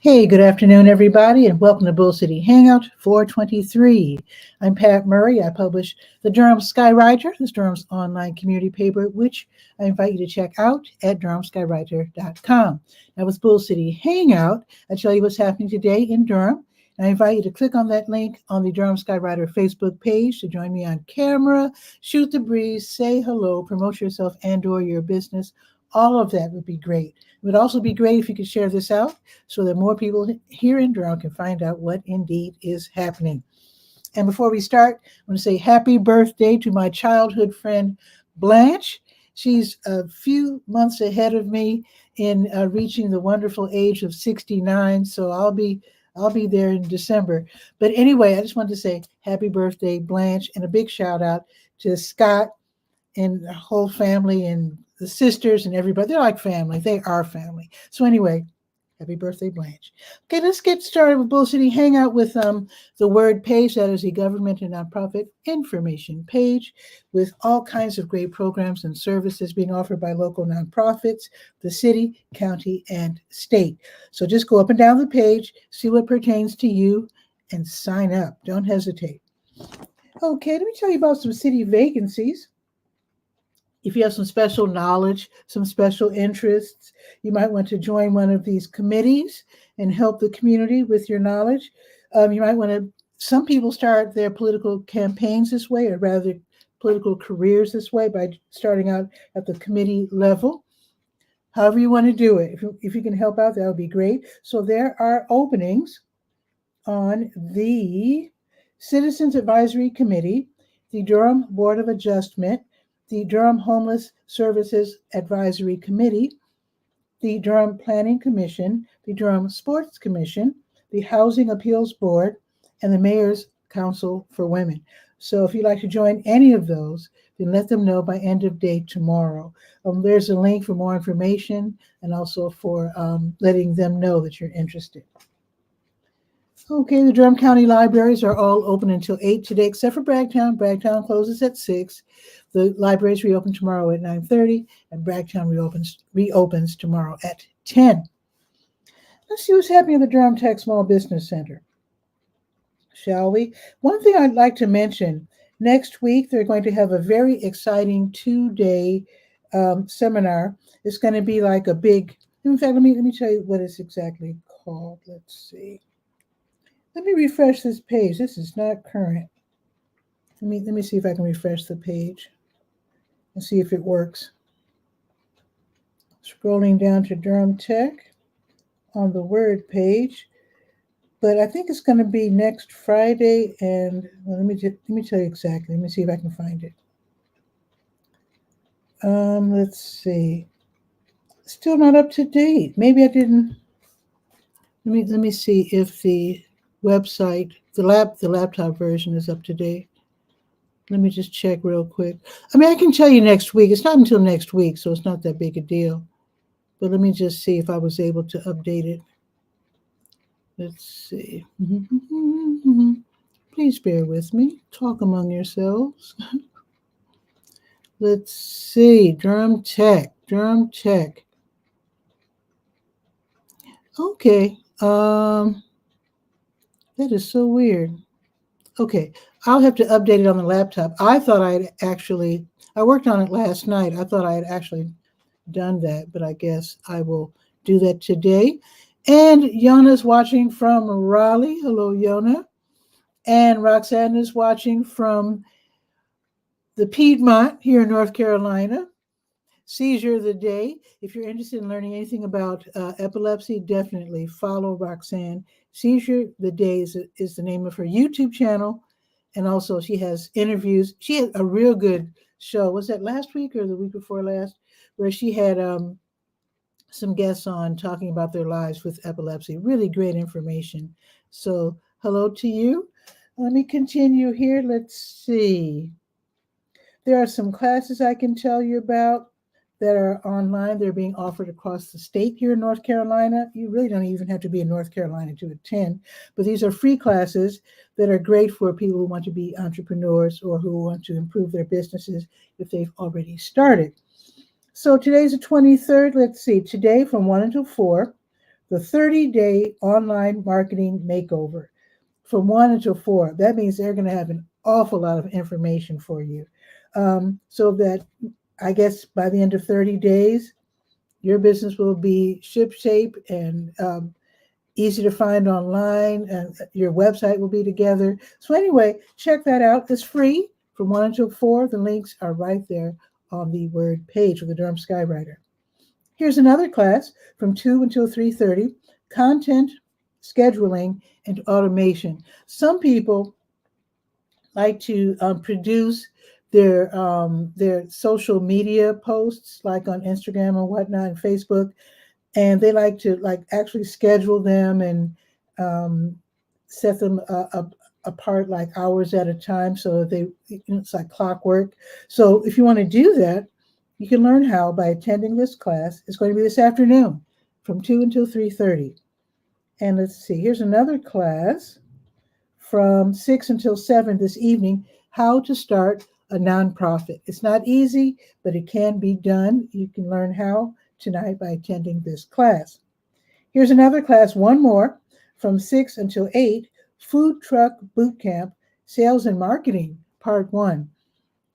Hey, good afternoon, everybody, and welcome to Bull City Hangout 423. I'm Pat Murray. I publish the 𝗕𝗨𝗟𝗟, this Durham's online community paper, which I invite you to check out at 𝗕𝗨𝗟𝗟.com. Now, with Bull City Hangout, I tell you what's happening today in Durham. And I invite you to click on that link on the 𝗕𝗨𝗟𝗟 Facebook page to join me on camera, shoot the breeze, say hello, promote yourself and/or your business. All of that would be great. It would also be great if you could share this out so that more people here in Durham can find out what indeed is happening. And before we start, I want to say happy birthday to my childhood friend, Blanche. She's a few months ahead of me in reaching the wonderful age of 69, so I'll be there in December. But anyway, I just wanted to say happy birthday, Blanche, and a big shout out to Scott and the whole family and the sisters and everybody. They're like family. They are family. So anyway, happy birthday, Blanche. Okay, let's get started with Bull City Hangout with the Word page. That is a government and nonprofit information page with all kinds of great programs and services being offered by local nonprofits, the city, county, and state. So just go up and down the page, see what pertains to you, and sign up. Don't hesitate. Okay, let me tell you about some city vacancies. If you have some special knowledge, some special interests, you might want to join one of these committees and help the community with your knowledge. You might want to, some people start their political campaigns this way, or rather political careers this way, by starting out at the committee level. However you want to do it. If you can help out, that would be great. So there are openings on the Citizens Advisory Committee, the Durham Board of Adjustment, the Durham Homeless Services Advisory Committee, the Durham Planning Commission, the Durham Sports Commission, the Housing Appeals Board, and the Mayor's Council for Women. So if you'd like to join any of those, then let them know by end of day tomorrow. There's a link for more information and also for letting them know that you're interested. Okay, the Durham County libraries are all open until 8 today, except for Bragtown. Bragtown closes at 6. The libraries reopen tomorrow at 9:30, and Bragtown reopens tomorrow at 10. Let's see what's happening at the Durham Tech Small Business Center, shall we? One thing I'd like to mention, next week they're going to have a very exciting 2-day seminar. It's going to be like a big, in fact, let me tell you what it's exactly called. Let's see. Let me refresh this page. This is not current. Let me see if I can refresh the page and see if it works. Scrolling down to Durham Tech on the Word page, but I think it's going to be next Friday. And well, let me tell you exactly. Let me see if I can find it. Let's see. Still not up to date. Maybe I didn't. Let me see if the website, the laptop version is up to date. Let me just check real quick. I mean, I can tell you next week. It's not until next week, so it's not that big a deal. But let me just see if I was able to update it. Let's see. Please bear with me. Talk among yourselves. Let's see. Durham Tech. Okay. That is so weird. Okay, I'll have to update it on the laptop. I worked on it last night. I thought I had actually done that, but I guess I will do that today. And Yona's watching from Raleigh. Hello, Yona. And Roxanne is watching from the Piedmont here in North Carolina. Seizure of the Day. If you're interested in learning anything about epilepsy, definitely follow Roxanne. Seizure the Day is the name of her YouTube channel. And also she has interviews. She had a real good show. Was that last week or the week before last? Where she had some guests on talking about their lives with epilepsy. Really great information. So hello to you. Let me continue here. Let's see. There are some classes I can tell you about that are online. They're being offered across the state here in North Carolina. You really don't even have to be in North Carolina to attend, but these are free classes that are great for people who want to be entrepreneurs or who want to improve their businesses if they've already started. So today's the 23rd. Let's see. Today from 1 until 4, the 30-day online marketing makeover from 1 until 4. That means they're going to have an awful lot of information for you. So that I guess by the end of 30 days, your business will be shipshape and easy to find online, and your website will be together. So anyway, check that out. It's free from 1 until 4. The links are right there on the word page of the Durham Skywriter. Here's another class from 2 until 3:30, content scheduling and automation. Some people like to produce their social media posts, like on Instagram and whatnot, and Facebook, and they like to actually schedule them and set them apart like hours at a time, so that it's like clockwork. So if you want to do that, you can learn how by attending this class. It's going to be this afternoon from 2 until 3:30. And let's see, here's another class from 6 until 7 this evening, how to start a nonprofit. It's not easy, but it can be done. You can learn how tonight by attending this class. Here's another class, one more, from 6 until 8, Food Truck Bootcamp, Sales and Marketing, Part 1.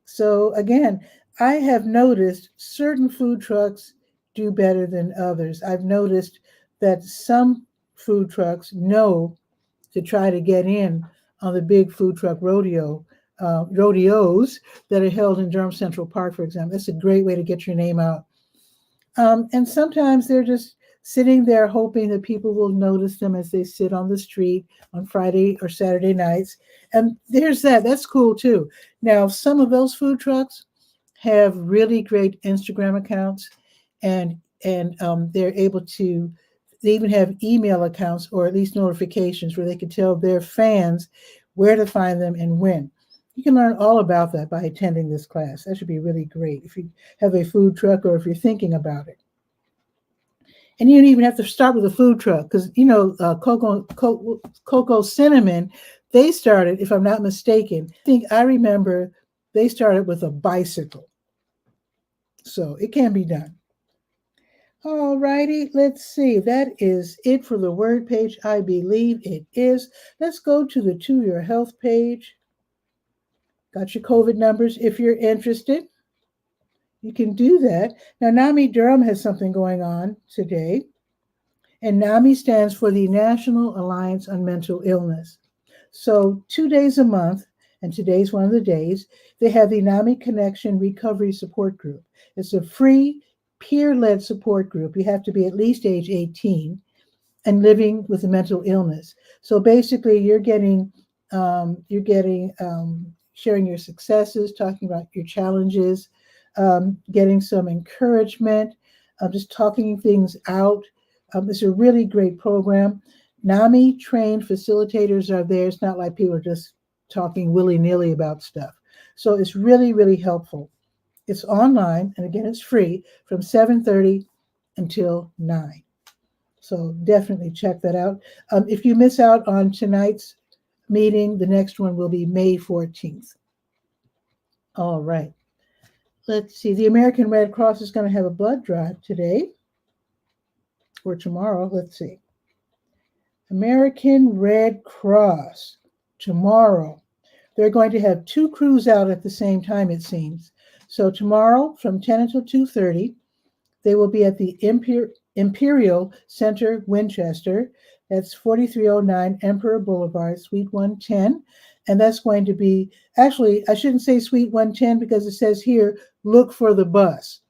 So again, I have noticed certain food trucks do better than others. I've noticed that some food trucks know to try to get in on the big food truck rodeos that are held in Durham Central Park, for example. That's a great way to get your name out. And sometimes they're just sitting there hoping that people will notice them as they sit on the street on Friday or Saturday nights. And there's that. That's cool too. Now, some of those food trucks have really great Instagram accounts, and they're able to, they even have email accounts or at least notifications where they can tell their fans where to find them and when. You can learn all about that by attending this class. That should be really great if you have a food truck or if you're thinking about it. And you don't even have to start with a food truck, because, you know, Cocoa Cinnamon, they started, if I'm not mistaken, I remember they started with a bicycle. So it can be done. All righty, let's see. That is it for the word page. I believe it is. Let's go to the To Your Health page. Got your COVID numbers if you're interested. You can do that. Now, NAMI Durham has something going on today. And NAMI stands for the National Alliance on Mental Illness. So 2 days a month, and today's one of the days, they have the NAMI Connection Recovery Support Group. It's a free peer-led support group. You have to be at least age 18 and living with a mental illness. So basically you're getting sharing your successes, talking about your challenges, getting some encouragement, just talking things out. It's a really great program. NAMI trained facilitators are there. It's not like people are just talking willy-nilly about stuff. So it's really, really helpful. It's online, and again, it's free from 7:30 until 9. So definitely check that out. If you miss out on tonight's meeting, the next one will be May 14th. All right. Let's see. The American Red Cross is going to have a blood drive today or tomorrow. Let's see. American Red Cross tomorrow. They're going to have 2 crews out at the same time, it seems. So tomorrow from 10 until 2:30, they will be at the Imperial Center, Winchester. That's 4309 Emperor Boulevard, Suite 110. And that's going to be, actually, I shouldn't say Suite 110 because it says here, look for the bus.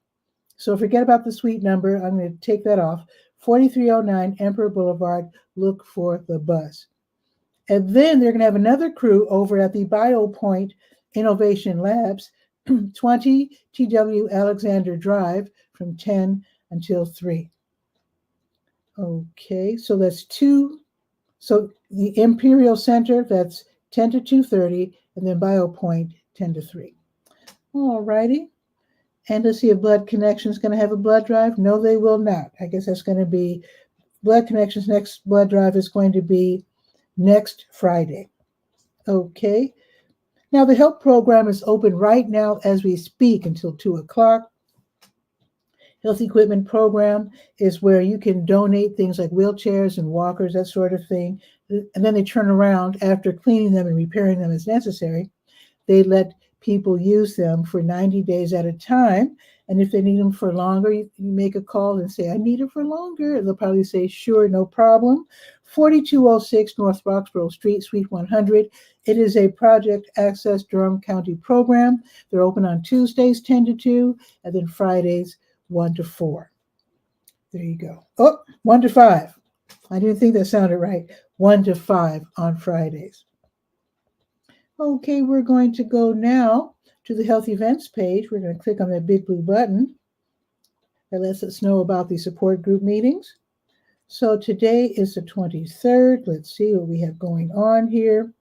So forget about the suite number. I'm going to take that off. 4309 Emperor Boulevard, look for the bus. And then they're going to have another crew over at the BioPoint Innovation Labs, 20 TW Alexander Drive from 10 until 3. Okay, so that's 2. So the Imperial Center, that's 10 to 2:30, and then BioPoint 10 to 3. All righty. And let's see if Blood Connection is going to have a blood drive. No, they will not. I guess that's going to be Blood Connection's next blood drive is going to be next Friday. Okay. Now, the help program is open right now as we speak until 2 o'clock. Health equipment program is where you can donate things like wheelchairs and walkers, that sort of thing. And then they turn around after cleaning them and repairing them as necessary. They let people use them for 90 days at a time. And if they need them for longer, you make a call and say, I need it for longer. And they'll probably say, sure, no problem. 4206 North Roxborough Street, Suite 100. It is a Project Access Durham County program. They're open on Tuesdays, 10 to 2, and then Fridays, 1 to 4. There you go. Oh, 1 to 5. I didn't think that sounded right. 1 to 5 on Fridays. Okay, we're going to go now to the health events page. We're going to click on that big blue button that lets us know about the support group meetings. So today is the 23rd. Let's see what we have going on here.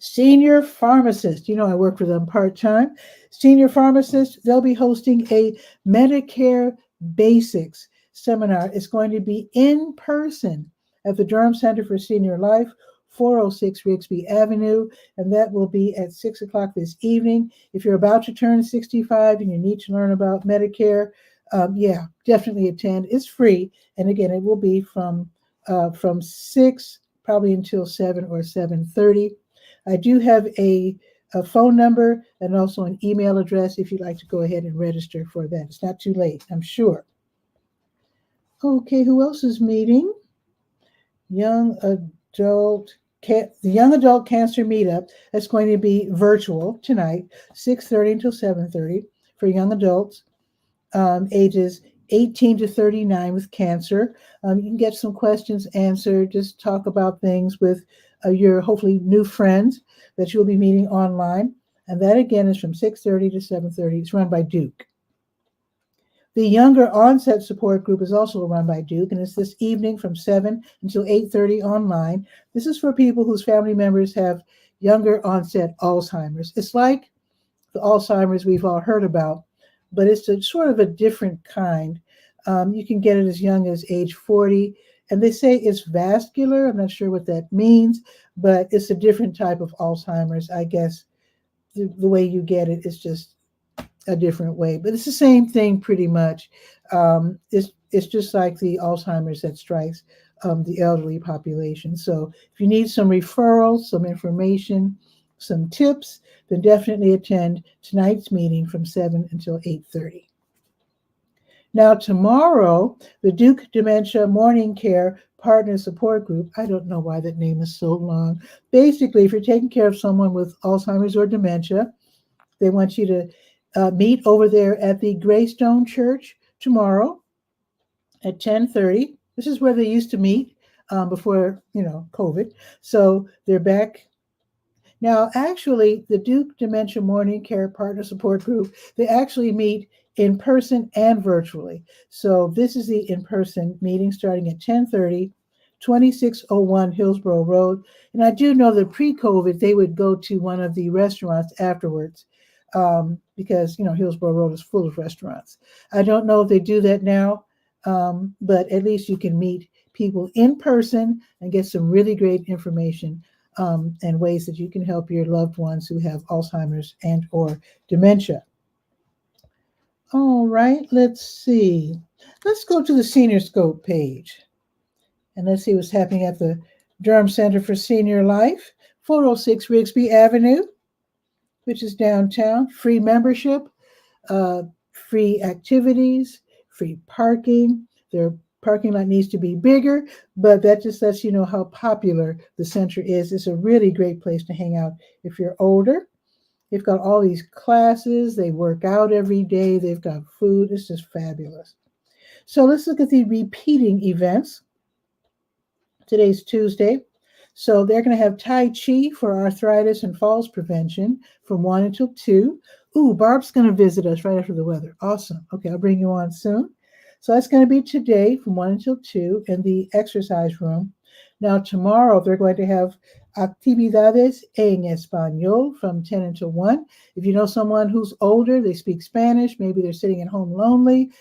Senior pharmacist. You know, I work for them part-time. Senior pharmacist, they'll be hosting a Medicare Basics seminar. It's going to be in person at the Durham Center for Senior Life, 406 Rigsby Avenue, and that will be at 6 o'clock this evening. If you're about to turn 65 and you need to learn about Medicare, yeah, definitely attend. It's free, and again, it will be from 6 probably until 7 or 7:30. I do have a phone number and also an email address if you'd like to go ahead and register for that. It's not too late, I'm sure. Okay, who else is meeting? The Young Adult Cancer Meetup. That's going to be virtual tonight, 6:30 until 7:30 for young adults ages 18 to 39 with cancer. You can get some questions answered, just talk about things with your hopefully new friends that you'll be meeting online. And that again is from 6:30 to 7:30. It's run by Duke. The Younger Onset Support Group is also run by Duke, and it's this evening from 7 until 8:30 online. This is for people whose family members have younger onset Alzheimer's. It's like the Alzheimer's we've all heard about, but it's a sort of a different kind. You can get it as young as age 40, and they say it's vascular. I'm not sure what that means, but it's a different type of Alzheimer's. I guess the way you get it is just a different way, but it's the same thing pretty much. It's just like the Alzheimer's that strikes the elderly population. So if you need some referrals, some information, some tips, then definitely attend tonight's meeting from 7 until 8:30. Now tomorrow, the Duke Dementia Morning Care Partner Support Group, I don't know why that name is so long. Basically, if you're taking care of someone with Alzheimer's or dementia, they want you to meet over there at the Greystone Church tomorrow at 10:30. This is where they used to meet before, COVID. So they're back. Now, actually, the Duke Dementia Morning Care Partner Support Group, they actually meet in person and virtually. So this is the in-person meeting starting at 10:30, 2601 Hillsborough Road. And I do know that pre-COVID, they would go to one of the restaurants afterwards because, Hillsborough Road is full of restaurants. I don't know if they do that now, but at least you can meet people in person and get some really great information and ways that you can help your loved ones who have Alzheimer's and or dementia. All right, let's see. Let's go to the Senior Scope page. And let's see what's happening at the Durham Center for Senior Life, 406 Rigsby Avenue, which is downtown. Free membership, free activities, free parking. Their parking lot needs to be bigger, but that just lets you know how popular the center is. It's a really great place to hang out if you're older. They've got all these classes. They work out every day. They've got food. It's just fabulous. So let's look at the repeating events. Today's Tuesday. So they're going to have Tai Chi for arthritis and falls prevention from 1 until 2. Ooh, Barb's going to visit us right after the weather. Awesome. Okay, I'll bring you on soon. So that's going to be today from 1 until 2 in the exercise room. Now tomorrow they're going to have actividades en español from 10 until 1. If you know someone who's older, they speak Spanish, maybe they're sitting at home lonely,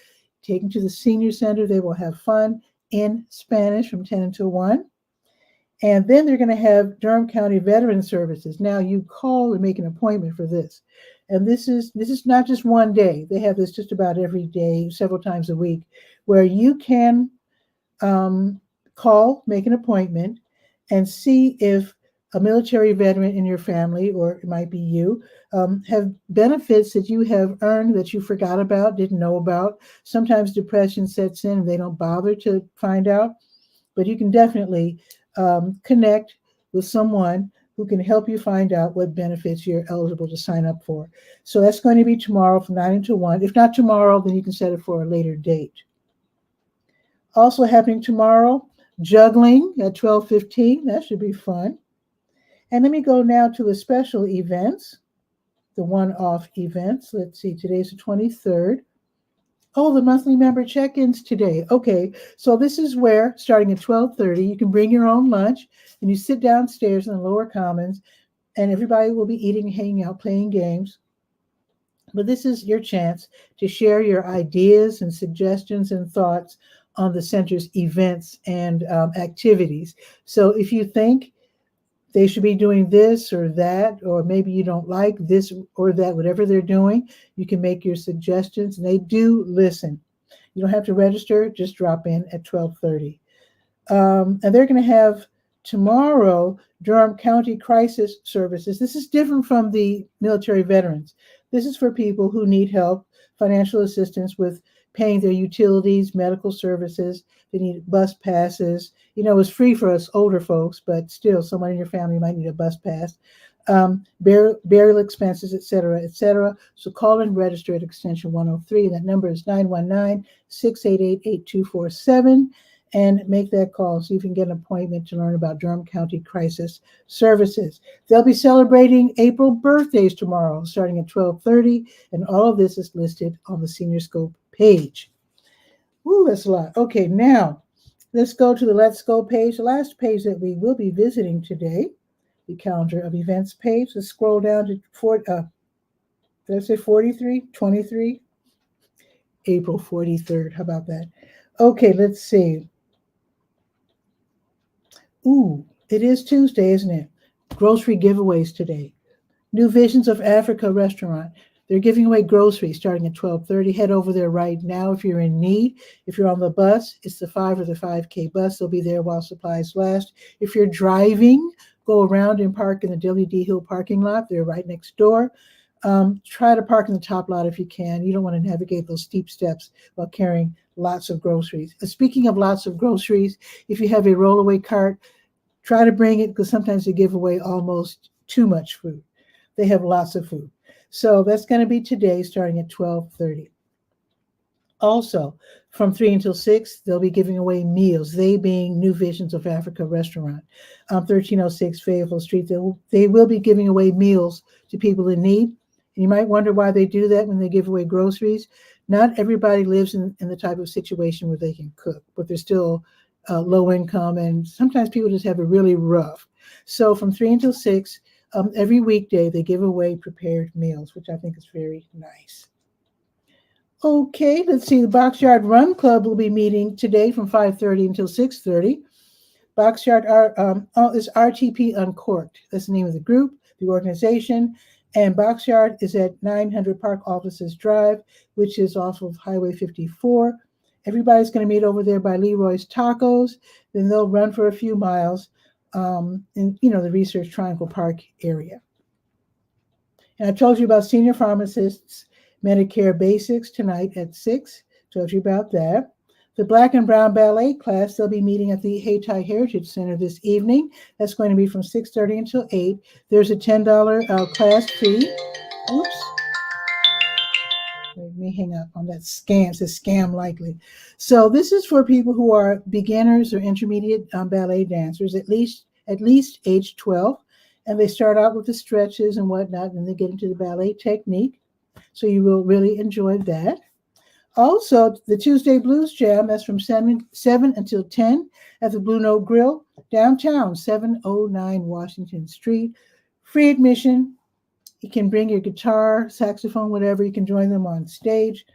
take them to the senior center. They will have fun in Spanish from 10 until 1. And then they're going to have Durham County Veteran Services. Now you call and make an appointment for this. And this is not just one day. They have this just about every day, several times a week, where you can call, make an appointment, and see if a military veteran in your family, or it might be you, have benefits that you have earned that you forgot about, didn't know about. Sometimes depression sets in and they don't bother to find out, but you can definitely connect with someone who can help you find out what benefits you're eligible to sign up for. So that's going to be tomorrow from 9 until 1. If not tomorrow, then you can set it for a later date. Also happening tomorrow, juggling at 12:15. That should be fun. And let me go now to the special events, the one-off events. Let's see, today's the 23rd. Oh, the monthly member check-ins today. Okay, so this is where, starting at 12:30, you can bring your own lunch, and you sit downstairs in the lower commons, and everybody will be eating, hanging out, playing games. But this is your chance to share your ideas and suggestions and thoughts on the center's events and activities. So if you think they should be doing this or that, or maybe you don't like this or that, whatever they're doing, you can make your suggestions, and they do listen. You don't have to register, just drop in at 12:30. And they're going to have tomorrow Durham County Crisis Services. This is different from the military veterans. This is for people who need help, financial assistance with paying their utilities, medical services. They need bus passes. You know, it's free for us older folks, but still someone in your family might need a bus pass. Burial expenses, et cetera, et cetera. So call and register at extension 103. That number is 919-688-8247. And make that call so you can get an appointment to learn about Durham County Crisis Services. They'll be celebrating April birthdays tomorrow, starting at 12:30, and all of this is listed on the Senior Scope page. Ooh, that's a lot. Okay, now let's go to the Let's Go page, the last page that we will be visiting today, the calendar of events page. Let's scroll down to 43, 23, April 43rd. How about that? Okay, let's see. Ooh, it is Tuesday, isn't it? Grocery giveaways today. New Visions of Africa restaurant. They're giving away groceries starting at 12:30. Head over there right now if you're in need. If you're on the bus, it's the 5 or the 5K bus. They'll be there while supplies last. If you're driving, go around and park in the W.D. Hill parking lot. They're right next door. Try to park in the top lot if you can. You don't want to navigate those steep steps while carrying lots of groceries. Speaking of lots of groceries, if you have a rollaway cart, try to bring it, because sometimes they give away almost too much food. They have lots of food. So that's going to be today starting at 12:30. Also, from 3 until 6, they'll be giving away meals, they being New Visions of Africa restaurant, 1306 Fayetteville Street. They will be giving away meals to people in need. And you might wonder why they do that when they give away groceries. Not everybody lives in the type of situation where they can cook, but they're still low income, and sometimes people just have it really rough. So from 3 until 6, every weekday, they give away prepared meals, which I think is very nice. Okay, let's see. The Boxyard Run Club will be meeting today from 5:30 until 6:30. Boxyard is RTP Uncorked. That's the name of the group, the organization. And Boxyard is at 900 Park Offices Drive, which is off of Highway 54. Everybody's going to meet over there by Leroy's Tacos. Then they'll run for a few miles in the Research Triangle Park area. And I told you about senior pharmacists, Medicare Basics tonight at 6. Told you about that. The Black and Brown Ballet class, they'll be meeting at the Hayti Heritage Center this evening. That's going to be from 6:30 until 8. There's a $10 class fee. Oops. Let me hang up on that scam. It says scam likely. So this is for people who are beginners or intermediate ballet dancers, at least age 12. And they start out with the stretches and whatnot, and they get into the ballet technique. So you will really enjoy that. Also, the Tuesday Blues Jam, that's from 7 until 10 at the Blue Note Grill, downtown, 709 Washington Street. Free admission. You can bring your guitar, saxophone, whatever. You can join them on stage.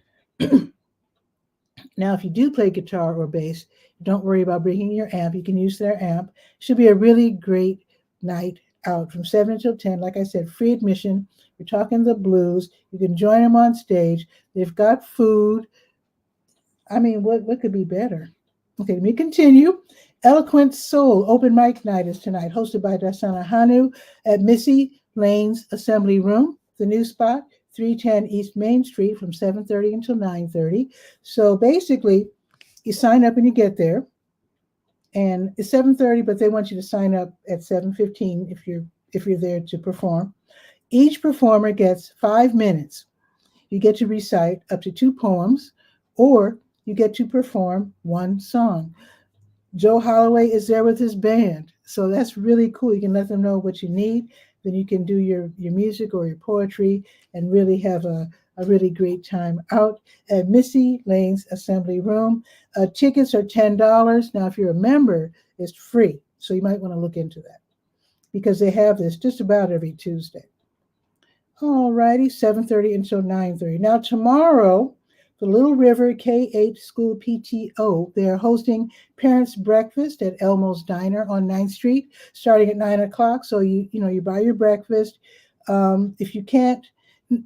Now, if you do play guitar or bass, don't worry about bringing your amp. You can use their amp. Should be a really great night out from 7 until 10. Like I said, free admission. We're talking the blues. You can join them on stage. They've got food. I mean, what could be better? Okay, let me continue. Eloquent Soul open mic night is tonight, hosted by Dasana Hanu at Missy Lane's Assembly Room, the new spot, 310 East Main Street from 7:30 until 9:30. So basically, you sign up and you get there, and it's 7:30, but they want you to sign up at 7:15 if you're there to perform. Each performer gets 5 minutes. You get to recite up to 2 poems, or you get to perform one song. Joe Holloway is there with his band. So that's really cool. You can let them know what you need. Then you can do your music or your poetry and really have a really great time out at Missy Lane's Assembly Room. Tickets are $10. Now, if you're a member, it's free. So you might want to look into that because they have this just about every Tuesday. All righty, 7:30 until 9:30. Now, tomorrow, the Little River K-8 School PTO, they're hosting Parents Breakfast at Elmo's Diner on 9th Street, starting at 9 o'clock. So you buy your breakfast. If you can't,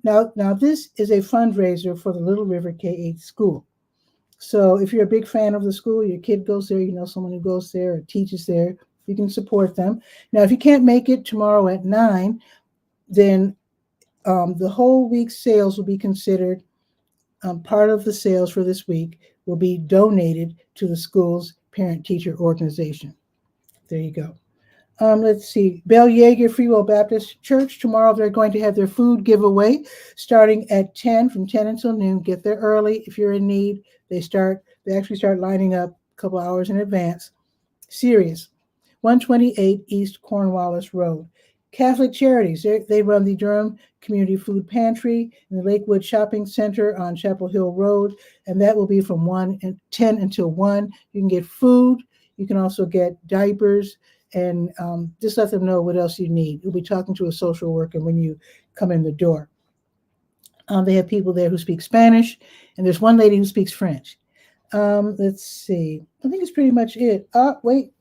now this is a fundraiser for the Little River K-8 School. So if you're a big fan of the school, your kid goes there, you know someone who goes there or teaches there, you can support them. Now, if you can't make it tomorrow at 9, then the whole week's sales will be considered part of the sales for this week will be donated to the school's parent-teacher organization. There you go. Let's see. Bell Yeager Free Will Baptist Church. Tomorrow they're going to have their food giveaway starting at 10, from 10 until noon. Get there early if you're in need. They actually start lining up a couple hours in advance. Serious. 128 East Cornwallis Road. Catholic Charities, they run the Durham Community Food Pantry in the Lakewood Shopping Center on Chapel Hill Road, and that will be from 10 until 1. You can get food. You can also get diapers, and just let them know what else you need. You'll be talking to a social worker when you come in the door. They have people there who speak Spanish, and there's one lady who speaks French. Let's see. I think it's pretty much it. Wait.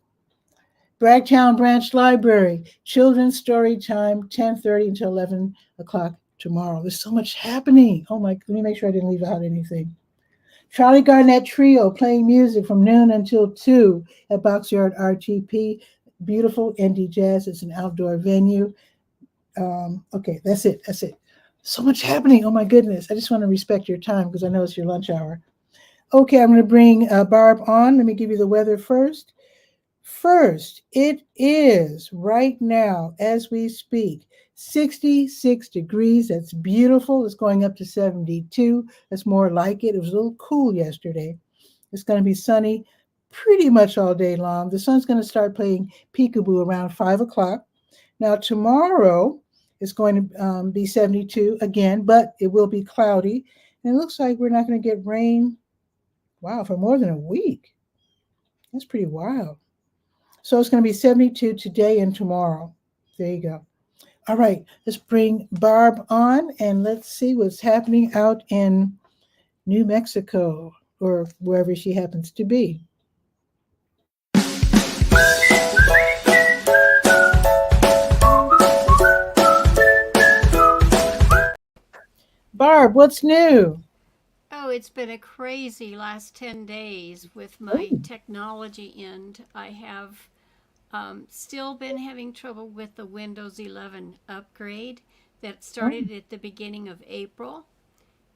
Bragtown Branch Library, children's story time, 10:30 until 11 o'clock tomorrow. There's so much happening. Oh my, let me make sure I didn't leave out anything. Charlie Garnett Trio playing music from noon until 2 at Boxyard RTP. Beautiful indie jazz. It's an outdoor venue. Okay, that's it. So much happening. Oh my goodness. I just want to respect your time because I know it's your lunch hour. Okay, I'm going to bring Barb on. Let me give you the weather first. First, it is right now, as we speak, 66 degrees. That's beautiful. It's going up to 72. That's more like it. It was a little cool yesterday. It's going to be sunny pretty much all day long. The sun's going to start playing peekaboo around 5 o'clock. Now, tomorrow it's going to be 72 again, but it will be cloudy. And it looks like we're not going to get rain, wow, for more than a week. That's pretty wild. So it's going to be 72 today and tomorrow. There you go. All right, let's bring Barb on and let's see what's happening out in New Mexico or wherever she happens to be. Barb, what's new? Oh, it's been a crazy last 10 days with my technology end. I have still been having trouble with the Windows 11 upgrade that started at the beginning of April.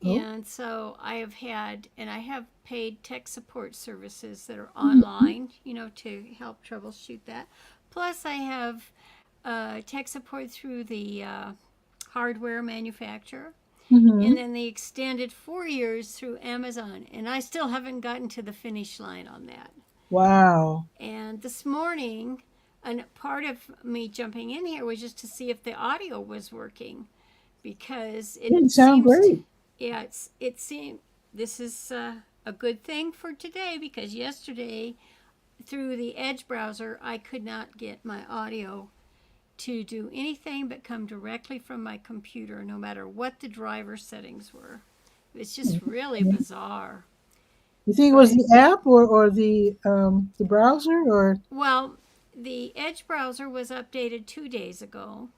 And so I have paid tech support services that are online, to help troubleshoot that. Plus, I have tech support through the hardware manufacturer. And then the extended 4 years through Amazon. And I still haven't gotten to the finish line on that. Wow. And this morning, and part of me jumping in here was just to see if the audio was working, because it Didn't sound great. Yeah, it seemed this is a good thing for today, because yesterday through the Edge browser I could not get my audio to do anything but come directly from my computer, no matter what the driver settings were. It's just really bizarre. You think it was But the app or the browser or? well, the Edge browser was updated 2 days ago,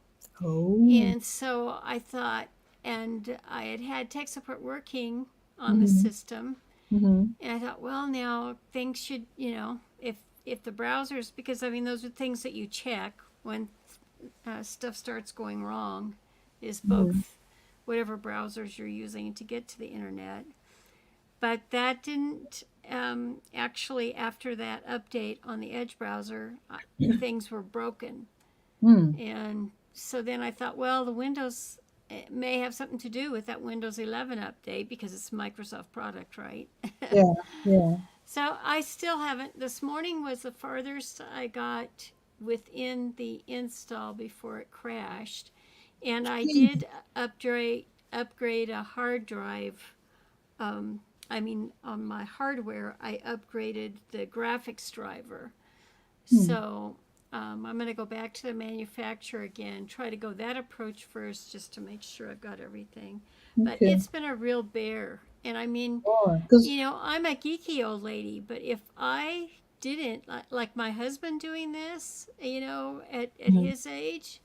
Oh. and so I thought, and I had had tech support working on the Mm-hmm. system, Mm-hmm. and I thought, well, now things should, if the browsers, because I mean those are things that you check when stuff starts going wrong, is Mm-hmm. both whatever browsers you're using to get to the internet. But that didn't actually, after that update on the Edge browser, things were broken. Mm. And so then I thought, well, the Windows may have something to do with that Windows 11 update because it's a Microsoft product, right? Yeah. Yeah. So I still haven't. This morning was the farthest I got within the install before it crashed, and I did upgrade a hard drive. Um, I mean, on my hardware, I upgraded the graphics driver. Hmm. So I'm going to go back to the manufacturer again, try to go that approach first just to make sure I've got everything. But Okay. it's been a real bear. And I mean, Because I'm a geeky old lady, but if I didn't, like my husband doing this, at his age,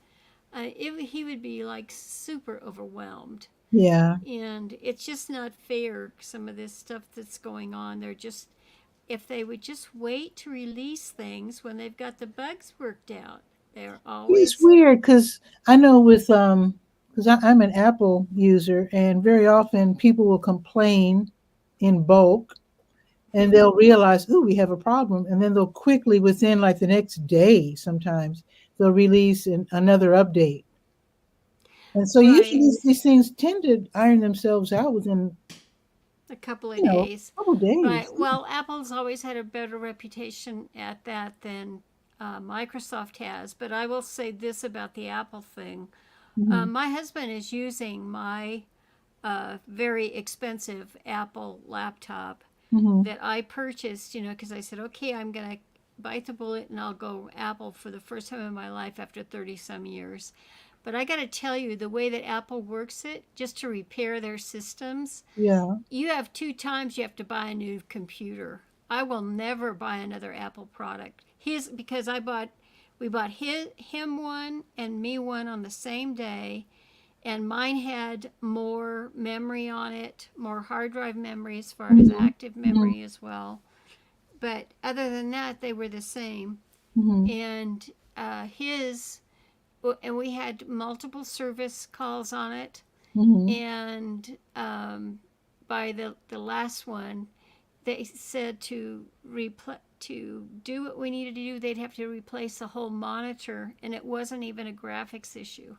he would be like super overwhelmed. yeah, And it's just not fair, some of this stuff that's going on. If they would just wait to release things when they've got the bugs worked out, they're it's always, weird because I know with because I'm an Apple user and very often people will complain in bulk and they'll realize, oh, we have a problem, and then they'll quickly within like the next day sometimes they'll release another update. And so usually right, these things tend to iron themselves out within, a couple of days. a couple days. Right. Well, Apple's always had a better reputation at that than Microsoft has. But I will say this about the Apple thing. Hmm. My husband is using my very expensive Apple laptop Hmm. that I purchased, because I said, okay, I'm going to bite the bullet and I'll go Apple for the first time in my life after 30 some years. But I got to tell you, the way that Apple works it, just to repair their systems, Yeah. you have 2 times you have to buy a new computer. I will never buy another Apple product. Because we bought him one and me one on the same day, and mine had more memory on it, more hard drive memory as far as Hmm. active Hmm. memory as well. But other than that, they were the same. Hmm. And his, and we had multiple service calls on it. Hmm. And by the last one, they said to do what we needed to do, they'd have to replace the whole monitor, and it wasn't even a graphics issue.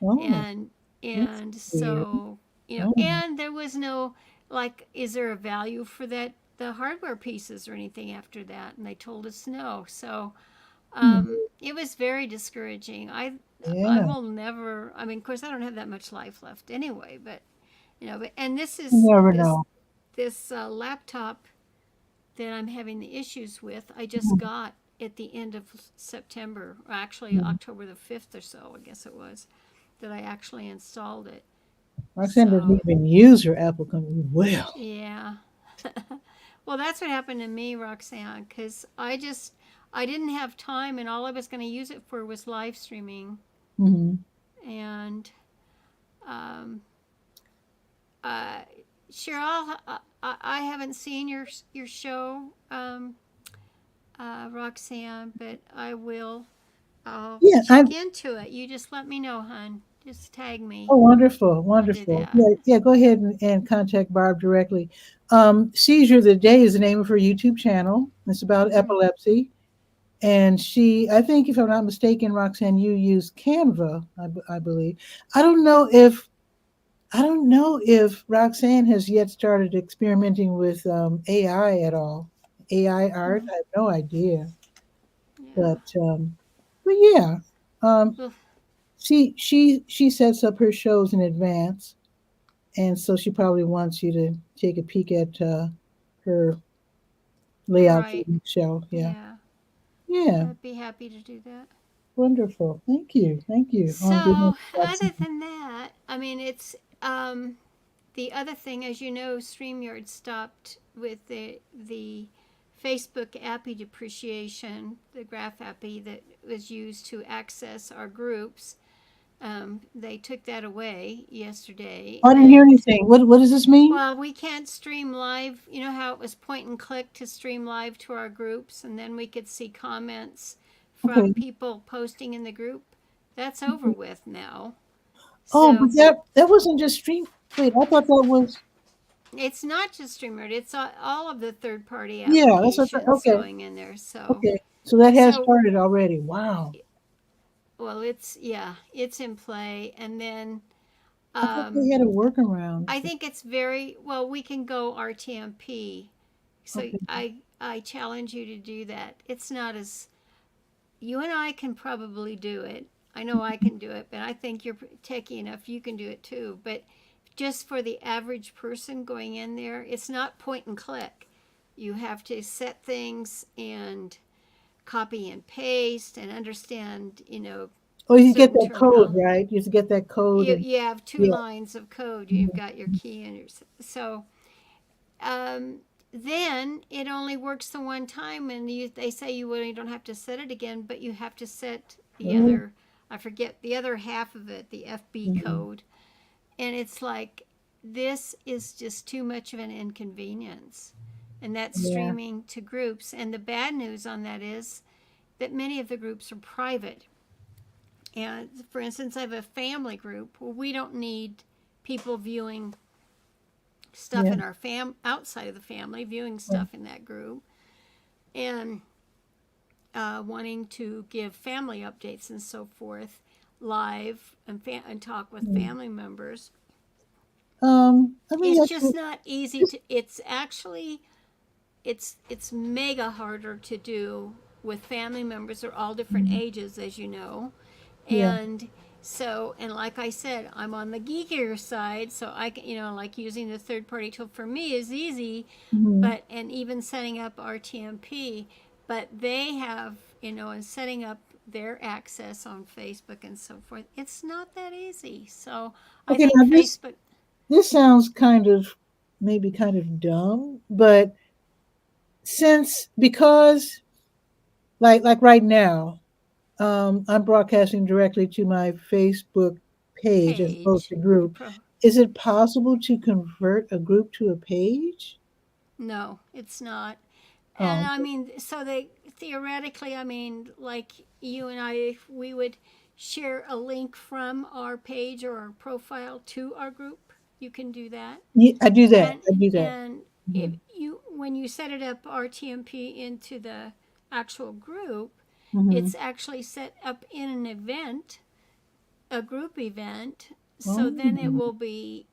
Oh, And that's and weird. so Oh. and there was no, like, is there a value for the hardware pieces or anything after that? And they told us no. So Hmm. it was very discouraging. I Yeah. will never. I mean, of course, I don't have that much life left anyway. But and this You is never this know. this laptop that I'm having the issues with. I just Mhm. got at the end of September, or actually Mhm. October the 5th or so, I guess it was, that I actually installed it. Roxanne doesn't So even use her Apple company well. yeah. Well, that's what happened to me, Roxanne, because I didn't have time, and all I was going to use it for was live streaming. Hmm. And um, uh, Cheryl, I haven't seen your show, Roxanne, but I will. I'll Yeah, I. check into it. You just let me know, hon. Just tag me Oh, wonderful, to do wonderful. that. Yeah, yeah. Go ahead and contact Barb directly. Seizure of the Day is the name of her YouTube channel. It's about Mm-hmm. epilepsy, and I think, if I'm not mistaken, Roxanne, you use Canva, I believe. I don't know if I don't know if Roxanne has yet started experimenting with AI at all. AI art. Mm-hmm. I have no idea. Yeah. But yeah, um, Well, she sets up her shows in advance, and so she probably wants you to take a peek at her layout for right. the next show. Yeah, Yeah. yeah, I'd be happy to do that. wonderful. Thank you. On behalf So, of other Roxanne. than that, I mean, it's the other thing, as you know, StreamYard stopped the Facebook appy depreciation, the graph appy that was used to access our groups. They took that away yesterday. I didn't hear anything. What does this mean? Well, we can't stream live. You know how it was point and click to stream live to our groups, and then we could see comments from people posting in the group? That's over with now. Oh, but that wasn't just stream. Wait, I thought that was. It's not just StreamYard. It's all of the third-party Yeah, that's applications going in there. So so that has started already. Wow. Well, it's in play, and then I thought they had a workaround. I think it's very well. We can go RTMP, so I challenge you to do that. It's not as you and I can probably do it. I know I can do it, but I think you're techie enough. You can do it too. But just for the average person going in there, it's not point and click. You have to set things and copy and paste and understand, Oh, you get that code, right? You have to get that code. You have two lines of code. You've got your key and your... So then it only works the one time, and they say you don't have to set it again, but you have to set the other... I forget the other half of it, the FB code. And it's like, this is just too much of an inconvenience. And that's streaming to groups. And the bad news on that is that many of the groups are private. And for instance, I have a family group where we don't need people viewing stuff in our outside of the family, viewing stuff in that group. And wanting to give family updates and so forth live and talk with family members. It's just not easy to. It's actually, it's mega harder to do with family members. They're all different ages, as you know, and so like I said, I'm on the geekier side, so I can like using the third party tool for me is easy, but and even setting up RTMP. But they have, and setting up their access on Facebook and so forth, it's not that easy. So I think Facebook... This sounds maybe kind of dumb, but because like right now, I'm broadcasting directly to my Facebook page as opposed to group. Is it possible to convert a group to a page? No, it's not. And I mean, so they theoretically, like you and I, we would share a link from our page or our profile to our group. You can do that. Yeah, I do that. And if when you set it up RTMP into the actual group, it's actually set up in an event, a group event. So then it will be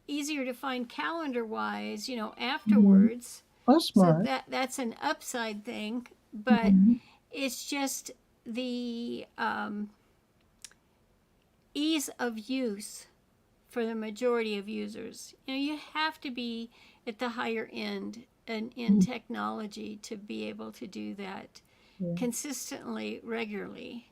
easier to find calendar-wise, afterwards. That's smart. So that's an upside thing, but it's just the ease of use for the majority of users. You have to be at the higher end in technology to be able to do that consistently, regularly.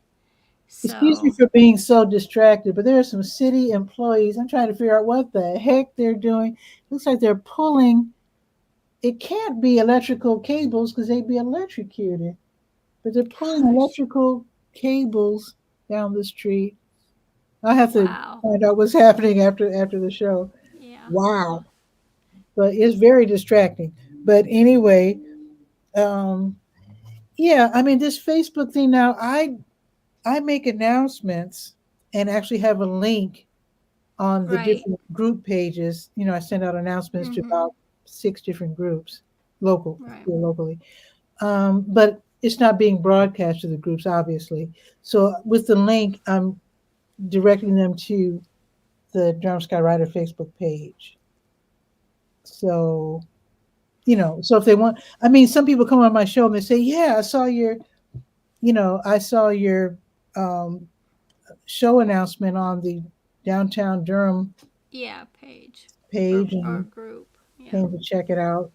Excuse me for being so distracted, but there are some city employees. I'm trying to figure out what the heck they're doing. Looks like they're pulling. It can't be electrical cables because they'd be electrocuted. But they're pulling electrical cables down the street. I have to find out what's happening after the show. Yeah. Wow. But it's very distracting. But anyway, this Facebook thing now, I make announcements and actually have a link on the different group pages. I send out announcements to about 6 different groups, locally. But it's not being broadcast to the groups, obviously. So with the link, I'm directing them to the Durham Skywriter Facebook page. So, so if they want, some people come on my show and they say, yeah, I saw your show announcement on the Downtown Durham page and our group. Came to check it out,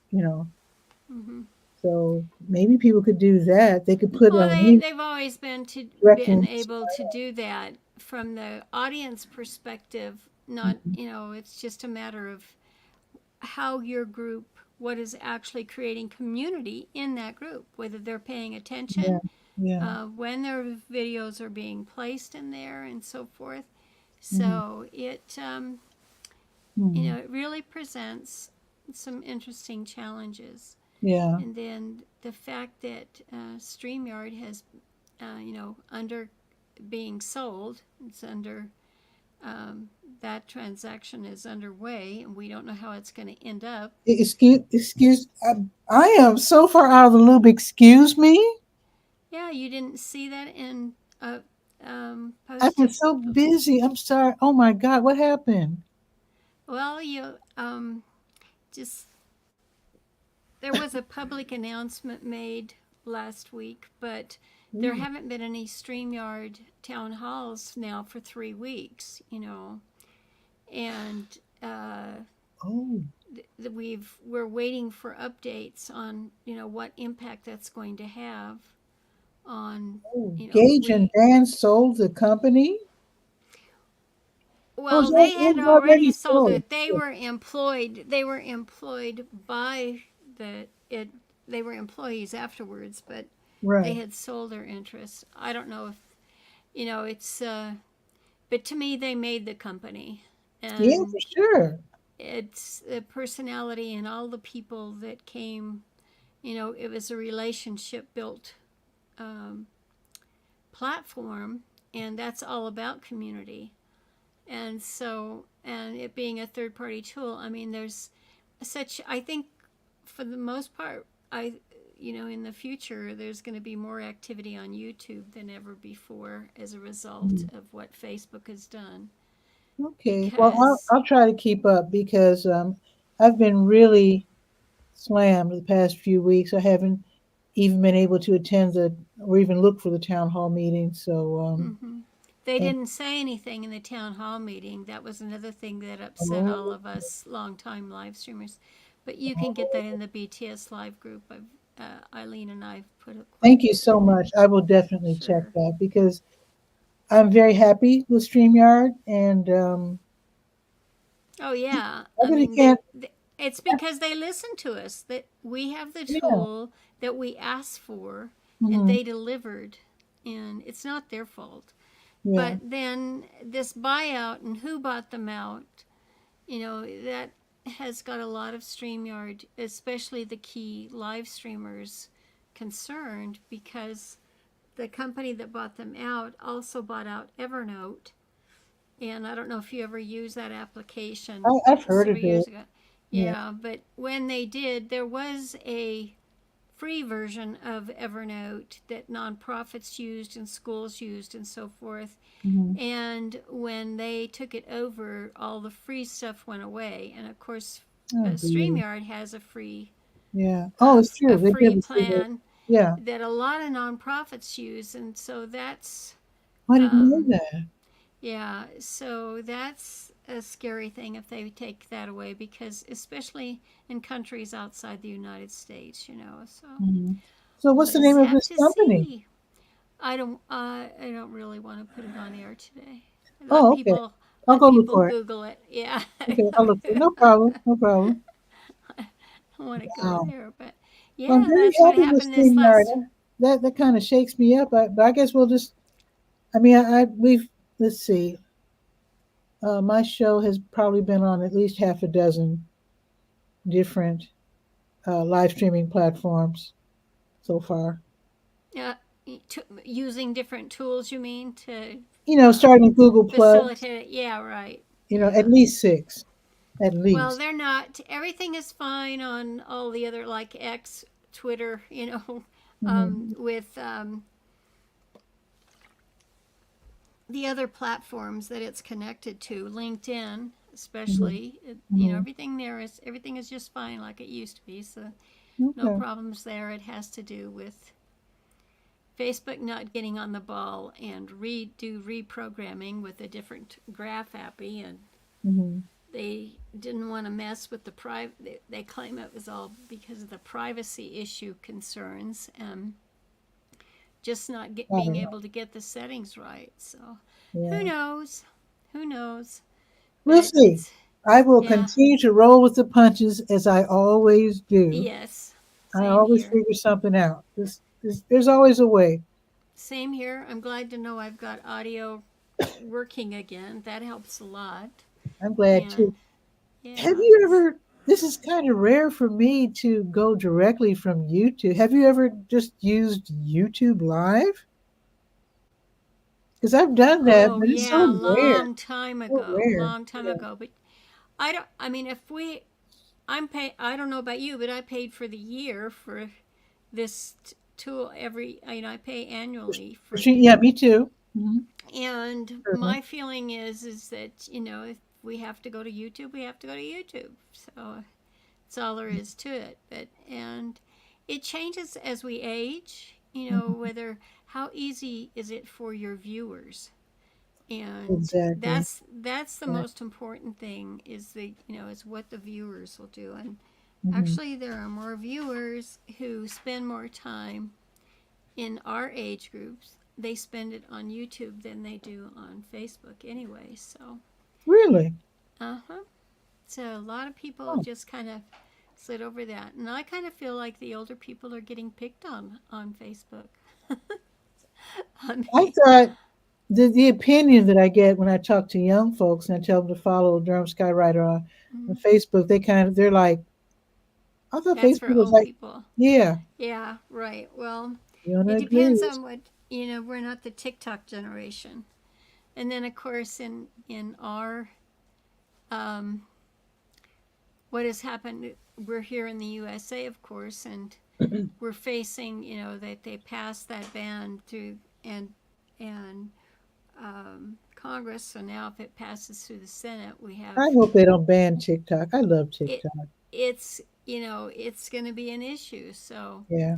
So maybe people could do that. They could put they've always been able to do that from the audience perspective. Not it's just a matter of how your group what is actually creating community in that group, whether they're paying Yeah. attention, Yeah. when their videos are being placed in there, and so forth. Mm-hmm. So it, Mm-hmm. it really presents some interesting challenges. Yeah. And then the fact that StreamYard has, under being sold, it's under that transaction is underway, and we don't know how it's going to end up. Excuse. I am so far out of the loop. Excuse me. Yeah, you didn't see that in I've been posted. so busy. I'm sorry. Oh my God, what happened? Well, you just there was a public announcement made last week, but there Ooh. haven't been any StreamYard town halls now for 3 weeks. And Oh. we're waiting for updates on what impact that's going to have on Oh. Gage and we Dan sold the company. Oh, well, they it had was already already sold sold. it. They were employed by the it they were employees afterwards, but they Right. had sold their interests. I don't know if it's but to me they made the company, Yeah, for and sure. it's the personality and all the people that came. It was a relationship built um, platform, and that's all about community. And so, and it being a third party tool, I mean, there's I think for the most part, in the future, there's going to be more activity on YouTube than ever before as a result Mhm. of what Facebook has done. Okay. Well, Because, I'll try to keep up because I've been really slammed the past few weeks. I haven't even been able to attend or even look for the town hall meeting. So, hmm they and didn't say anything in the town hall meeting. That was another thing that upset all oh, of us longtime live streamers. But you can get that in the BTS live group. Eileen and I've put quite a thank you bit so in it. much. I will definitely check Sure. that because I'm very happy with StreamYard, and Oh yeah. I I really mean, can't. it's because they listen to us that we have the Yeah. tool that we asked for, and Hmm. they delivered, and it's not their fault. Yeah. But then this buyout and who bought them out, that has got a lot of StreamYard, especially the key live streamers, concerned because the company that bought them out also bought out Evernote. And I don't know if you ever used that application I've heard of several it. years ago. Yeah. Yeah, but when they did, there was a free version of Evernote that nonprofits used and schools used and so forth. Hmm. And when they took it over, all the free stuff went away. And of course, Oh, dear. StreamYard has Yeah. Oh, it's a true. They free did see it. plan Yeah. that a lot of nonprofits use, and so that's I didn't know um, that. yeah, so that's a scary thing if they take that away, because especially in countries outside the United States, so Hmm. So, we'll what's the name just of have this to company? see. I don't really want to put it on air today. Oh, okay. I'll Let go look people for it. Google it. Yeah. Okay, I'll look for it. No problem. No problem. I don't want to go Wow. there, but Well, I'm yeah, very that's what happy with happened this StreamYard. last. That kind of shakes me up. But I guess we'll just. I mean, we've let's see. My show has probably been on at least half a dozen different live streaming platforms so far. Uh, Using different tools, you mean, to Starting Google Plus. facilitate it? Yeah, right. At Yeah. least six, at Well, least. they're not. Everything is fine on all the other, like X, Twitter, Hmm. with the other platforms that it's connected to, LinkedIn Hmm. especially. Hmm. Everything is just fine like it used to be. So no Okay. problems there. It has to do with Facebook not getting on the ball and redo reprogramming with a different graph appy, and Hmm. they didn't want to mess with the private. They claim it was all because of the privacy issue concerns, and just not I being don't know. able to get the settings right. So who Yeah. knows? Who knows? We'll But see. I will Yeah. continue to roll with the punches as I always do. Yes. I Same always here. figure something out. There's always a way. Same here. I'm glad to know I've got audio working again. That helps a lot. I'm glad too. And Have yeah. you ever, this is kind of rare for me to go directly from YouTube. Have you ever just used YouTube Live? Because I've done that, Oh but it's so yeah, rare. long time So ago. rare. Long time Yeah. ago. But I don't. I mean, if we, I'm pay. I don't know about you, but I paid for the year for this tool every. I pay annually for the. Yeah, me too. Hmm. And Certainly. my feeling is that if we have to go to YouTube, we have to go to YouTube. So that's all there is to it. And it changes as we age. Mhm. Whether how easy is it for your viewers, and Exactly. that's the Right. most important thing is what the viewers will do. And Hmm. actually, there are more viewers who spend more time in our age groups. They spend it on YouTube than they do on Facebook anyway. So, Really? uh-huh. So a lot of people Oh. just kind of slid over that. And I kind of feel like the older people are getting picked on Facebook. I I mean, thought the opinion that I get when I talk to young folks and I tell them to follow Durham Skywriter on Facebook, they're like, I thought that's Facebook for was old like, people. yeah, Yeah, right. Well, you don't it agree. depends on we're not the TikTok generation. And then of course in our um what has happened, we're here in the USA, of course, and we're facing, that they passed that ban through and Congress. So now, if it passes through the Senate, we have I hope they don't ban TikTok. I love it. TikTok. It's going to be an issue. So, Yeah.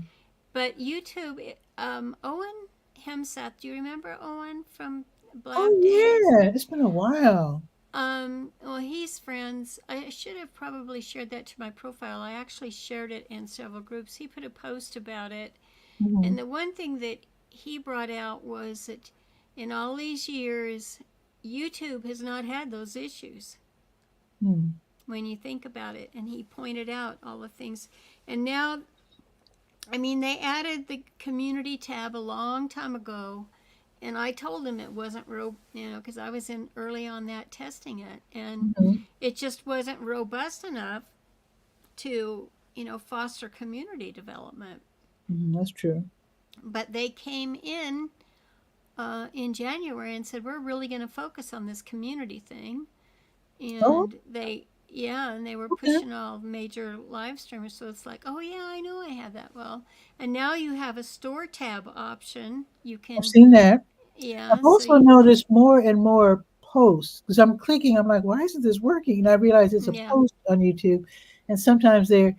but YouTube, Owen Hemseth, do you remember Owen from Oh Blab Days? yeah, it's been a while. Well, he's friends. I should have probably shared that to my profile. I actually shared it in several groups. He put a post about it. Hmm. And the one thing that he brought out was that in all these years, YouTube has not had those issues Hmm. when you think about it. And he pointed out all the things. And now, I mean, they added the community tab a long time ago. And I told him it wasn't because I was in early on that testing it. And Hmm. it just wasn't robust enough to, foster community development. Hmm. That's true. But they came in January and said, we're really going to focus on this community thing. Oh, And they were okay. pushing all major live streamers. So it's like, oh, yeah, I know I have that. Well, and now you have a store tab option. You I've can, seen that. I've yeah, so also you, noticed more and more posts because I'm clicking. I'm like, why isn't this working? And I realize it's a yeah, post on YouTube, and sometimes they're.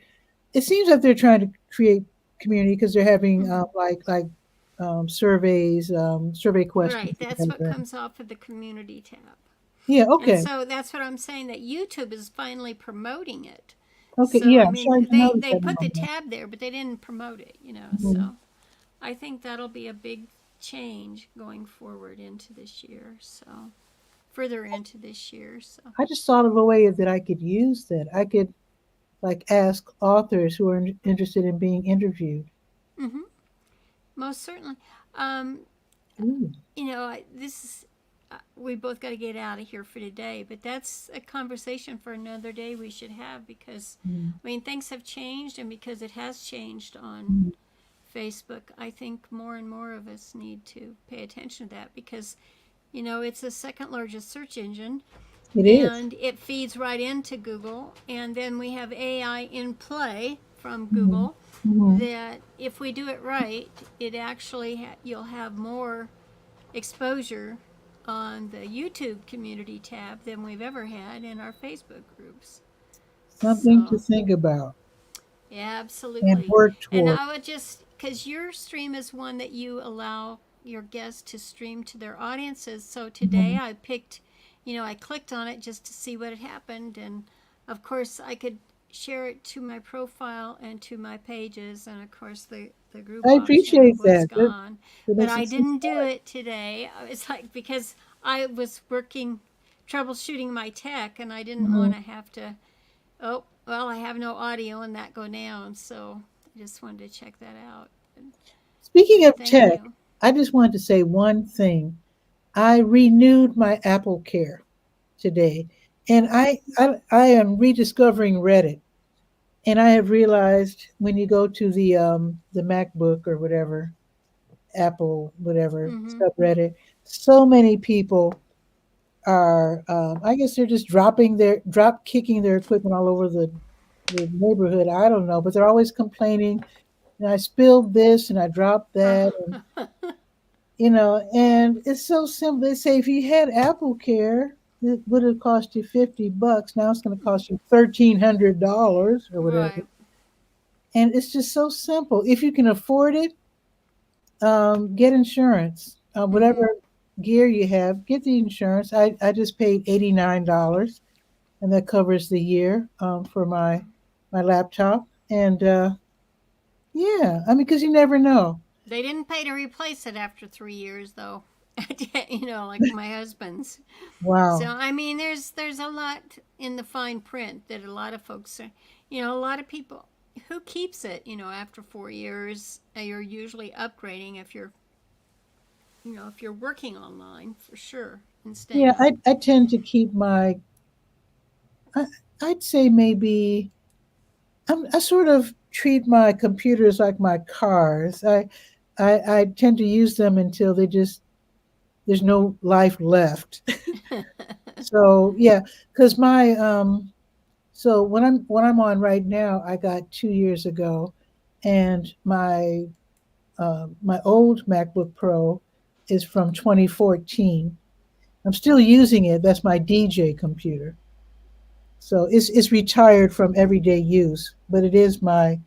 It seems like they're trying to create community because they're having mm-hmm. surveys, survey questions, Right. That's what whatever. comes off of the community tab. Yeah. And Okay. so that's what I'm saying, that YouTube is finally promoting it. Okay. So, Yeah. I I'm mean, starting to they, notice they that put the now. tab there, but they didn't promote it. Mhm. So I think that'll be a big change going forward into this year. So, further into this year. So, I just thought of a way that I could use that. I could like ask authors who are interested in being interviewed. mm-hmm, most certainly. Um, Ooh. this is. We both got to get out of here for today, but that's a conversation for another day we should have because, Mm. I mean, things have changed, and because it has changed on Mm. Facebook, I think more and more of us need to pay attention to that because, it's the second largest search engine It is. and it feeds right into Google. And then we have AI in play from Mm-hmm. Google Mm-hmm. that if we do it right, it actually, you'll have more exposure on the YouTube community tab than we've ever had in our Facebook groups. Something to So, think about yeah, and absolutely. work And toward. I would just, because your stream is one that you allow your guests to stream to their audiences. So today Mhm. I picked, I clicked on it just to see what had happened. And of course, I could share it to my profile and to my pages. And of course, the group I option appreciate was that. gone. That But makes I it so didn't do smart. it today. I was like, because I was working, troubleshooting my tech, and I didn't Mhm. want to have to. Oh, well, I have no audio and that go down, so I just wanted to check that out. Speaking But of thank tech, you. I just wanted to say one thing. I renewed my Apple Care today, and I am rediscovering Reddit. And I have realized when you go to the MacBook or whatever, Apple whatever Mm-hmm. subreddit, so many people are I guess they're just drop kicking their equipment all over the neighborhood. I don't know, but they're always complaining. And I spilled this and I dropped that, and and it's so simple. They say if you had Apple Care, it would have cost you $50. Now it's going to cost you $1,300 or whatever. Right. And it's just so simple. If you can afford it, get insurance. Mm-hmm. Whatever gear you have, get the insurance. I just paid $89, and that covers the year for my laptop. And yeah, I mean, because you never know. They didn't pay to replace it after 3 years, though. Like my husband's. So Wow. I mean, there's a lot in the fine print that a lot of folks are. A lot of people who keeps it. After 4 years, you're usually upgrading if you're working online for sure and staying Yeah, up. I tend to keep I, I'd say maybe I sort of treat my computers like my cars. I tend to use them until there's no life left. So yeah, because so when I'm on right now, I got 2 years ago, and my old MacBook Pro is from 2014. I'm still using it. That's my DJ computer. So it's retired from everyday use, but it is my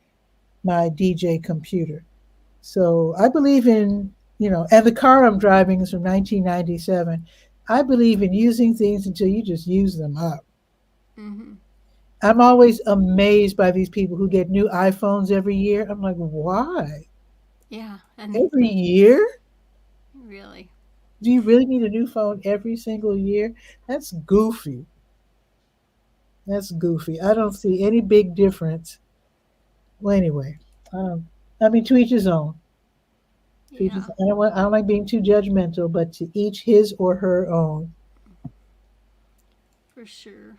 DJ computer. So I believe in, and the car I'm driving is from 1997. I believe in using things until you just use them up. Mm-hmm. I'm always amazed by these people who get new iPhones every year. I'm like, why? Yeah, and Every year? really. Do you really need a new phone every single year? That's goofy. That's goofy. I don't see any big difference. Well, anyway, I don't. I mean, to each his own. To each his, Yeah, I don't like being too judgmental, but to each his or her own. for sure.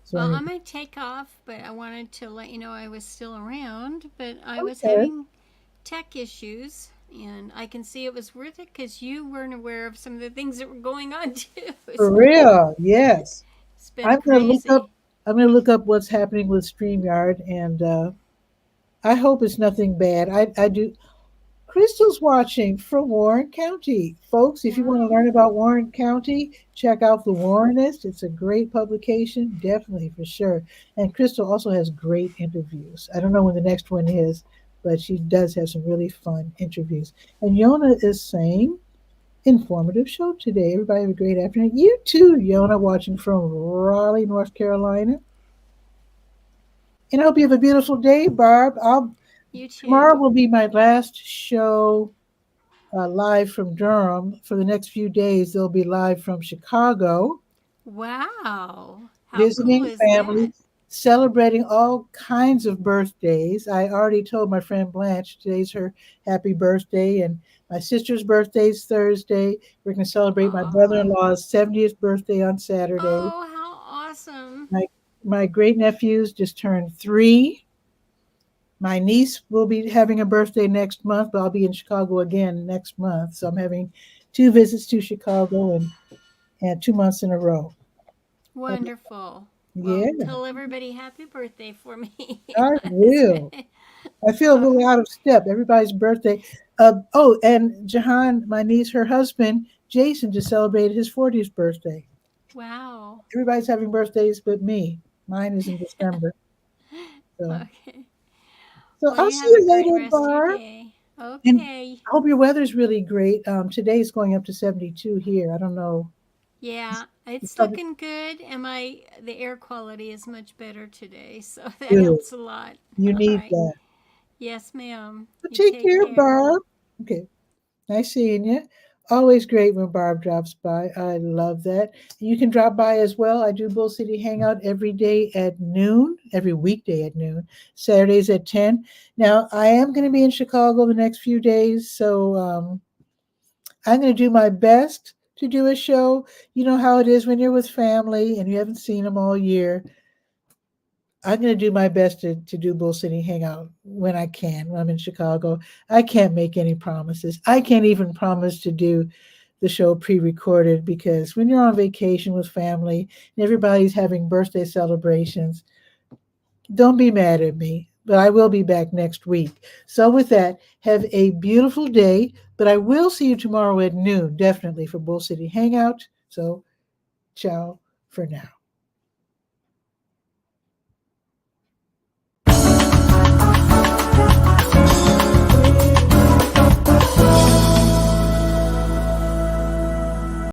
So Well, anyway, I'm going to take off, but I wanted to let you know I was still around, but I was okay, having tech issues, and I can see it was worth it because you weren't aware of some of the things that were going on too. for So real, yes. it's been I'm gonna look up. crazy. I'm gonna look up what's happening with Streamyard, and I hope it's nothing bad. I do. Crystal's watching from Warren County. Folks, if you want to Wow. learn about Warren County, check out the Warrenist. It's a great publication, definitely for sure. And Crystal also has great interviews. I don't know when the next one is, but she does have some really fun interviews. And Yona is saying, informative show today. Everybody have a great afternoon. You too, Yona, watching from Raleigh, North Carolina. And I hope you have a beautiful day, Barb. You Tomorrow too. will be my last show live from Durham. For the next few days, they'll be live from Chicago, Wow. How cool visiting is family, that? celebrating all kinds of birthdays. I already told my friend Blanche today's her happy birthday, and my sister's birthday's Thursday. We're going to celebrate my Aw. brother-in-law's 70th birthday on Saturday. Oh, how awesome. My great nephews just turned 3. My niece will be having a birthday next month, but I'll be in Chicago again next month. So I'm having 2 visits to Chicago and 2 months in a row. But Wonderful. Well, yeah, tell everybody happy birthday for me. I will. I feel a Oh, little out of step. Everybody's birthday. Oh, and Jahan, my niece, her husband, Jason, just celebrated his 40th birthday. wow. Everybody's having birthdays but me. Mine is in December. So, Okay. so Well, I'll you see have a you great later, rest of your Barb. day. And Okay. I hope your weather's really great. Today's going up to 72 here. I don't know. Yeah, It's it's probably looking good, and the air quality is much better today, so that good. helps a lot. You All need right. that. Yes, ma'am. But You take take care, care. Barb. Okay. Nice seeing you. Always great when Barb drops by. I love that. You can drop by as well. I do Bull City Hangout every day at noon, every weekday at noon, Saturdays at 10. Now, I am going to be in Chicago the next few days, so I'm going to do my best to do a show. You know how it is when you're with family and you haven't seen them all year. I'm going to do my best to do Bull City Hangout when I can, when I'm in Chicago. I can't make any promises. I can't even promise to do the show pre-recorded, because when you're on vacation with family and everybody's having birthday celebrations, don't be mad at me, but I will be back next week. So with that, have a beautiful day, but I will see you tomorrow at noon, definitely, for Bull City Hangout. So ciao for now.